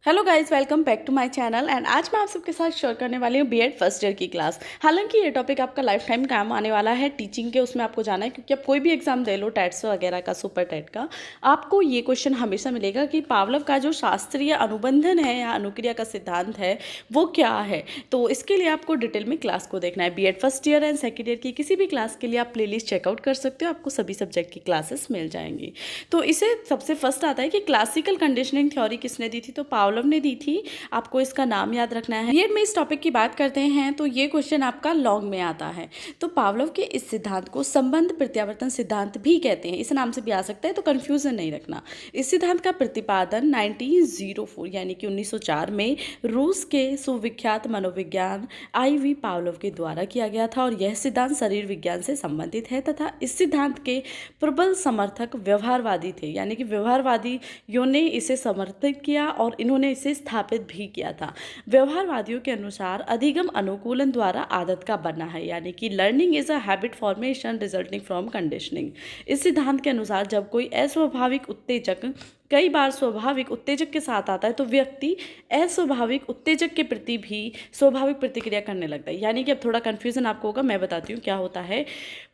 Hello guys, welcome back to my channel. And आज मैं आप सबके साथ शेयर करने वाली हूँ बीएड फर्स्ट ईयर की क्लास। हालांकि ये टॉपिक आपका लाइफ टाइम काम आने वाला है, टीचिंग के उसमें आपको जाना है, क्योंकि आप कोई भी एग्जाम दे लो, टेट्स वगैरह का, सुपर टेट का, आपको ये क्वेश्चन हमेशा मिलेगा कि पावलोव का जो शास्त्रीय अनुबंधन है या अनुक्रिया का सिद्धांत है वो क्या है। तो इसके लिए आपको डिटेल में क्लास को देखना है। BEd first year and second year की किसी भी क्लास के लिए आप प्लेलिस्ट चेकआउट कर सकते हो, आपको सभी सब्जेक्ट की क्लासेस मिल जाएंगी। तो इसे सबसे फर्स्ट आता है कि क्लासिकल कंडीशनिंग थ्योरी किसने दी थी, तो पावलोव ने दी थी। आपको इसका नाम याद रखना है। बीएड में इस टॉपिक की बात करते हैं तो ये क्वेश्चन आपका लॉन्ग में आता है। तो पावलोव के इस सिद्धांत को संबंध प्रत्यावर्तन सिद्धांत भी कहते हैं, इस नाम से भी आ सकता है, तो कंफ्यूजन नहीं रखना। इस सिद्धांत का प्रतिपादन 1904 यानी कि 1904 में रूस के सुविख्यात मनोविज्ञान आई.वी. पावलोव के द्वारा किया गया था। और यह सिद्धांत शरीर विज्ञान से संबंधित है तथा इस सिद्धांत के प्रबल समर्थक व्यवहारवादी थे, यानी कि व्यवहारवादियों ने इसे समर्थित किया और इन्होंने इसे स्थापित भी किया था। व्यवहारवादियों के अनुसार अधिगम अनुकूलन द्वारा आदत का बनना है, यानी कि learning is a habit formation resulting from conditioning. इस सिद्धांत के अनुसार जब कोई अस्वाभाविक उत्तेजक कई बार स्वाभाविक उत्तेजक के साथ आता है तो व्यक्ति अस्वाभाविक उत्तेजक के प्रति भी स्वाभाविक प्रतिक्रिया करने लगता है। यानी कि अब थोड़ा कन्फ्यूजन आपको होगा, मैं बताती हूँ क्या होता है।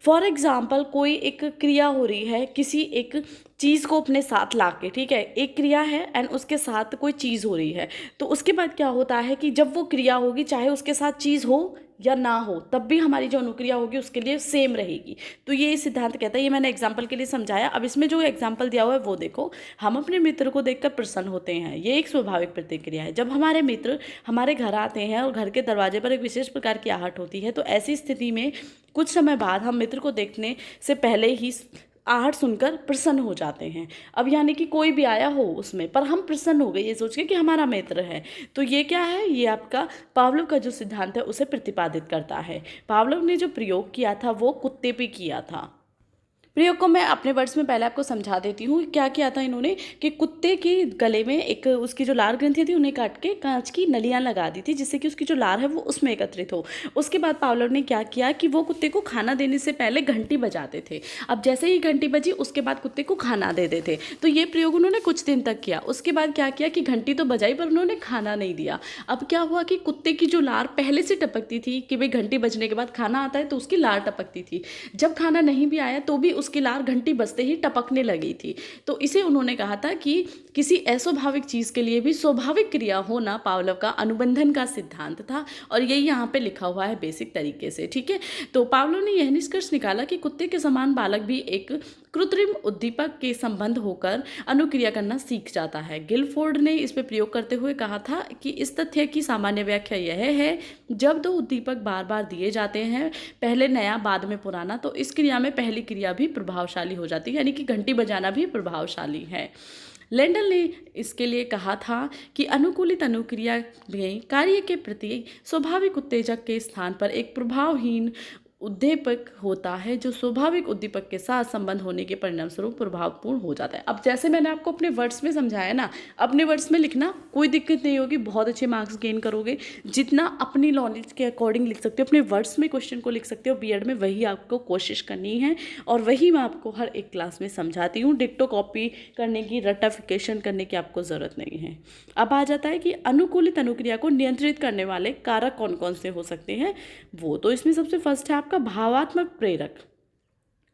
फॉर एग्जाम्पल, कोई एक क्रिया हो रही है किसी एक चीज़ को अपने साथ ला के, ठीक है, एक क्रिया है एंड उसके साथ कोई चीज़ हो रही है, तो उसके बाद क्या होता है कि जब वो क्रिया होगी, चाहे उसके साथ चीज़ हो या ना हो, तब भी हमारी जो अनुक्रिया होगी उसके लिए सेम रहेगी। तो ये सिद्धांत कहता है, ये मैंने एग्जाम्पल के लिए समझाया। अब इसमें जो एग्जाम्पल दिया हुआ है वो देखो। हम अपने मित्र को देखकर प्रसन्न होते हैं, ये एक स्वाभाविक प्रतिक्रिया है। जब हमारे मित्र हमारे घर आते हैं और घर के दरवाजे पर एक विशेष प्रकार की आहट होती है, तो ऐसी स्थिति में कुछ समय बाद हम मित्र को देखने से पहले ही आहट सुनकर प्रसन्न हो जाते हैं। अब यानी कि कोई भी आया हो उसमें, पर हम प्रसन्न हो गए ये सोच के कि हमारा मित्र है। तो ये क्या है, ये आपका पावलोव का जो सिद्धांत है उसे प्रतिपादित करता है। पावलोव ने जो प्रयोग किया था वो कुत्ते पे किया था। प्रयोग को मैं अपने वर्ड्स में पहले आपको समझा देती हूँ। क्या किया था इन्होंने कि कुत्ते के गले में एक उसकी जो लार ग्रंथि थी उन्हें काट के कांच की नलियाँ लगा दी थी, जिससे कि उसकी जो लार है वो उसमें एकत्रित हो। उसके बाद पावलोव ने क्या किया कि वो कुत्ते को खाना देने से पहले घंटी बजाते थे। अब जैसे ही घंटी बजी उसके बाद कुत्ते को खाना दे देते। तो ये प्रयोग उन्होंने कुछ दिन तक किया। उसके बाद क्या किया कि घंटी तो बजाई पर उन्होंने खाना नहीं दिया। अब क्या हुआ कि कुत्ते की जो लार पहले से टपकती थी कि भाई घंटी बजने के बाद खाना आता है, तो उसकी लार टपकती थी। जब खाना नहीं भी आया तो भी उसकी लार घंटी बजते ही टपकने लगी थी। तो इसे उन्होंने कहा था कि किसी अस्वाभाविक चीज के लिए भी स्वाभाविक क्रिया होना पावलोव का अनुबंधन का सिद्धांत था। और यही यहाँ पे लिखा हुआ है बेसिक तरीके से, ठीक है। तो पावलोव ने यह निष्कर्ष निकाला कि कुत्ते के समान बालक भी एक कृत्रिम उद्दीपक के संबंध होकर अनुक्रिया करना सीख जाता है। गिलफोर्ड ने इस पर प्रयोग करते हुए कहा था कि इस तथ्य की सामान्य व्याख्या यह है, जब दो उद्दीपक बार बार दिए जाते हैं, पहले नया बाद में पुराना, तो इस क्रिया में पहली क्रिया भी प्रभावशाली हो जाती है, यानी कि घंटी बजाना भी प्रभावशाली है। लेंडल ने इसके लिए कहा था कि अनुकूलित अनुक्रिया में कार्य के प्रति स्वाभाविक उत्तेजक के स्थान पर एक प्रभावहीन उद्दीपक होता है, जो स्वाभाविक उद्दीपक के साथ संबंध होने के परिणाम स्वरूप प्रभावपूर्ण हो जाता है। अब जैसे मैंने आपको अपने वर्ड्स में समझाया ना, अपने वर्ड्स में लिखना, कोई दिक्कत नहीं होगी, बहुत अच्छे मार्क्स गेन करोगे। जितना अपनी नॉलेज के अकॉर्डिंग लिख सकते हो, अपने वर्ड्स में क्वेश्चन को लिख सकते हो बीएड में, वही आपको कोशिश करनी है और वही मैं आपको हर एक क्लास में समझाती हूँ। डिक्टो कॉपी करने की, रटाफिकेशन करने की आपको ज़रूरत नहीं है। अब आ जाता है कि अनुकूलित अनुक्रिया को नियंत्रित करने वाले कारक कौन कौन से हो सकते हैं। वो तो इसमें सबसे फर्स्ट है आपका भावात्मक प्रेरक।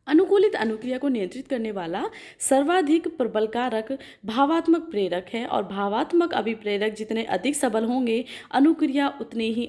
अनुकूलित अनुक्रिया को नियंत्रित करने वाला सर्वाधिक प्रबल कारक भावात्मक प्रेरक है। और भावात्मक अभिप्रेरक जितने अधिक सबल होंगे, अनुक्रिया उतनी ही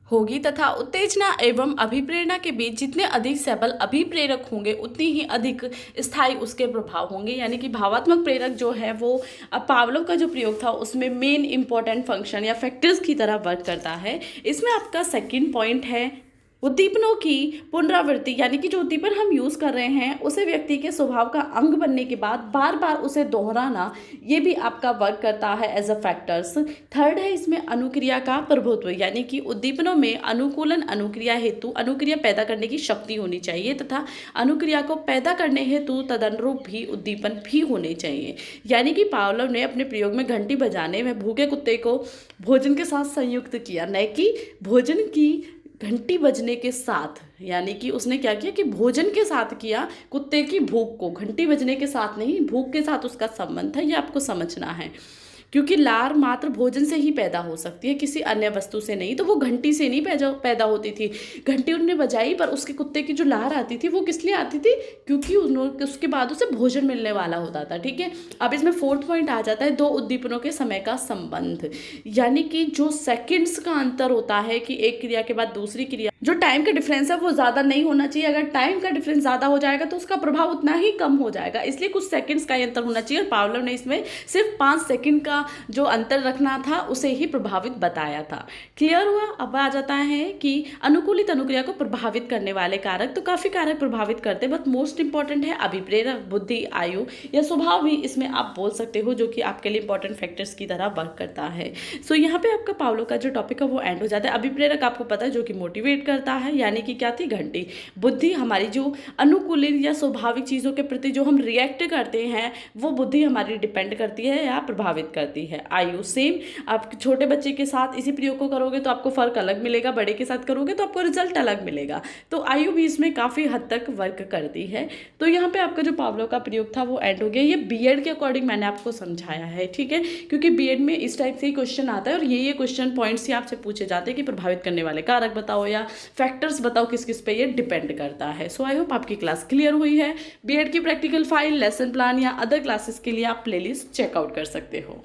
होगी तथा उत्तेजना एवं अभिप्रेरणा के बीच जितने अधिक सबल अभिप्रेरक होंगे उतनी ही अधिक स्थायी उसके प्रभाव होंगे। यानी कि भावात्मक प्रेरक जो है वो पावलोव का जो प्रयोग था उसमें मेन इंपॉर्टेंट फंक्शन या फैक्टर्स की तरह वर्क करता है। इसमें आपका सेकंड पॉइंट है उद्दीपनों की पुनरावृत्ति, यानी कि जो उद्दीपन हम यूज़ कर रहे हैं उसे व्यक्ति के स्वभाव का अंग बनने के बाद बार बार उसे दोहराना, ये भी आपका वर्क करता है एज अ फैक्टर्स। थर्ड है इसमें अनुक्रिया का प्रभुत्व, यानी कि उद्दीपनों में अनुकूलन अनुक्रिया हेतु अनुक्रिया पैदा करने की शक्ति होनी चाहिए तथा अनुक्रिया को पैदा करने हेतु तदनुरूप भी उद्दीपन भी होने चाहिए। यानी कि पावलोव ने अपने प्रयोग में घंटी बजाने में भूखे कुत्ते को भोजन के साथ संयुक्त किया, न कि भोजन की घंटी बजने के साथ। यानी कि उसने क्या किया कि भोजन के साथ किया, कुत्ते की भूख को, घंटी बजने के साथ नहीं, भूख के साथ उसका संबंध है, ये आपको समझना है। क्योंकि लार मात्र भोजन से ही पैदा हो सकती है, किसी अन्य वस्तु से नहीं। तो वो घंटी से नहीं पैदा होती थी। घंटी उनने बजाई, पर उसके कुत्ते की जो लार आती थी वो किस लिए आती थी, क्योंकि उसके बाद उसे भोजन मिलने वाला होता था। ठीक है, अब इसमें फोर्थ पॉइंट आ जाता है दो उद्दीपनों के समय का संबंध, यानी कि जो सेकंड्स का अंतर होता है कि एक क्रिया के बाद दूसरी क्रिया, जो टाइम का डिफरेंस है वो ज़्यादा नहीं होना चाहिए। अगर टाइम का डिफरेंस ज़्यादा हो जाएगा तो उसका प्रभाव उतना ही कम हो जाएगा, इसलिए कुछ सेकंड्स का ही अंतर होना चाहिए। और पावलोव ने इसमें सिर्फ 5 सेकंड का जो अंतर रखना था उसे ही प्रभावित बताया था। क्लियर हुआ। अब आ जाता है कि अनुकूलित अनुक्रिया को प्रभावित करने वाले कारक, तो काफ़ी कारक प्रभावित करते हैं, बट मोस्ट इंपॉर्टेंट है अभिप्रेरक, बुद्धि, आयु या स्वभाव भी इसमें आप बोल सकते हो, जो कि आपके लिए इंपॉर्टेंट फैक्टर्स की तरह वर्क करता है। सो यहाँ पे आपका पावलोव का जो टॉपिक है वो एंड हो जाता है। अभिप्रेरक आपको पता है जो कि मोटिवेट करता है, यानी कि क्या थी, घंटी। बुद्धि हमारी जो अनुकूलित या स्वाभाविक चीज़ों के प्रति जो हम रिएक्ट करते हैं वो बुद्धि हमारी डिपेंड करती है या प्रभावित करती है। आयु सेम, आप छोटे बच्चे के साथ इसी प्रयोग को करोगे तो आपको फर्क अलग मिलेगा, बड़े के साथ करोगे तो आपको रिजल्ट अलग मिलेगा। तो आयु भी इसमें काफ़ी हद तक वर्क करती है। तो यहाँ पे आपका जो पावलोव का प्रयोग था वो एंड हो गया। ये बीएड के अकॉर्डिंग मैंने आपको समझाया है, ठीक है, क्योंकि बीएड में इस टाइप से ही क्वेश्चन आता है और ये क्वेश्चन पॉइंट्स ही आपसे पूछे जाते हैं कि प्रभावित करने वाले कारक बताओ या फैक्टर्स बताओ, किस किस पे ये डिपेंड करता है। सो आई होप आपकी क्लास क्लियर हुई है। बीएड की प्रैक्टिकल फाइल, लेसन प्लान या अदर क्लासेस के लिए आप प्लेलिस्ट चेकआउट कर सकते हो।